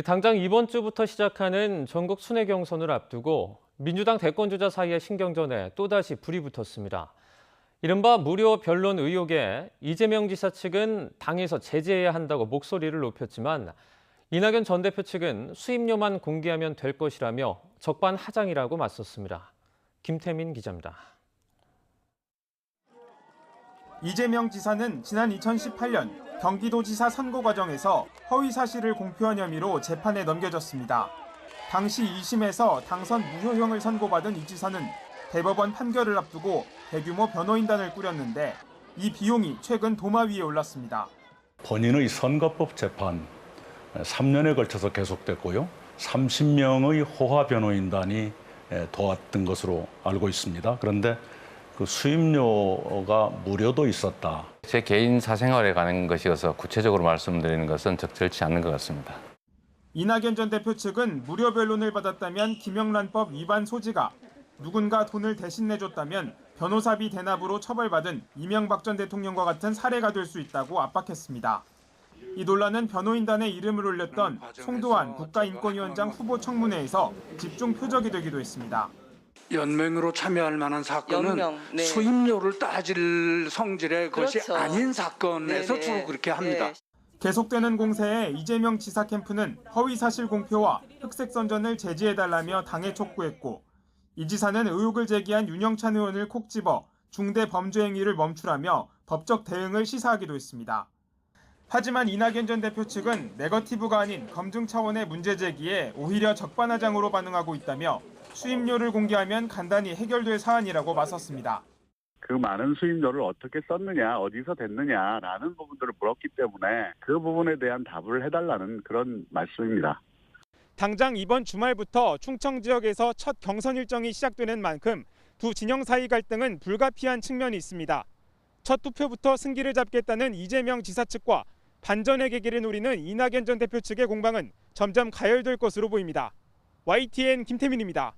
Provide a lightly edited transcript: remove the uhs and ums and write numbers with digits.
당장 이번 주부터 시작하는 전국 순회 경선을 앞두고 민주당 대권주자 사이의 신경전에 또다시 불이 붙었습니다. 이른바 무료 변론 의혹에 이재명 지사 측은 당에서 제재해야 한다고 목소리를 높였지만 이낙연 전 대표 측은 수임료만 공개하면 될 것이라며 적반하장이라고 맞섰습니다. 김태민 기자입니다. 이재명 지사는 지난 2018년 경기도지사 선거 과정에서 허위 사실을 공표한 혐의로 재판에 넘겨졌습니다. 당시 2심에서 당선 무효형을 선고받은 이 지사는 대법원 판결을 앞두고 대규모 변호인단을 꾸렸는데 이 비용이 최근 도마 위에 올랐습니다. 본인의 선거법 재판 3년에 걸쳐서 계속됐고요. 30명의 호화 변호인단이 도왔던 것으로 알고 있습니다. 그런데 그 수임료가 무료도 있었다. 제 개인 사생활에 관한 것이어서 구체적으로 말씀드리는 것은 적절치 않는 것 같습니다. 이낙연 전 대표 측은 무료 변론을 받았다면 김영란법 위반 소지가, 누군가 돈을 대신 내줬다면 변호사비 대납으로 처벌받은 이명박 전 대통령과 같은 사례가 될 수 있다고 압박했습니다. 이 논란은 변호인단에 이름을 올렸던 송도한 국가인권위원장 후보 청문회에서 집중 표적이 되기도 했습니다. 연명으로 참여할 만한 사건은 네. 수임료를 따질 성질의 것이 그렇죠. 아닌 사건에서 네네. 주로 그렇게 합니다. 네. 계속되는 공세에 이재명 지사 캠프는 허위사실 공표와 흑색 선전을 제지해달라며 당에 촉구했고, 이 지사는 의혹을 제기한 윤영찬 의원을 콕 집어 중대 범죄 행위를 멈추라며 법적 대응을 시사하기도 했습니다. 하지만 이낙연 전 대표 측은 네거티브가 아닌 검증 차원의 문제 제기에 오히려 적반하장으로 반응하고 있다며 수임료를 공개하면 간단히 해결될 사안이라고 맞섰습니다. 그 많은 수임료를 어떻게 썼느냐, 어디서 됐느냐라는 부분들을 물었기 때문에 그 부분에 대한 답을 해달라는 그런 말씀입니다. 당장 이번 주말부터 충청 지역에서 첫 경선 일정이 시작되는 만큼 두 진영 사이 갈등은 불가피한 측면이 있습니다. 첫 투표부터 승기를 잡겠다는 이재명 지사 측과 반전의 계기를 노리는 이낙연 전 대표 측의 공방은 점점 가열될 것으로 보입니다. YTN 김태민입니다.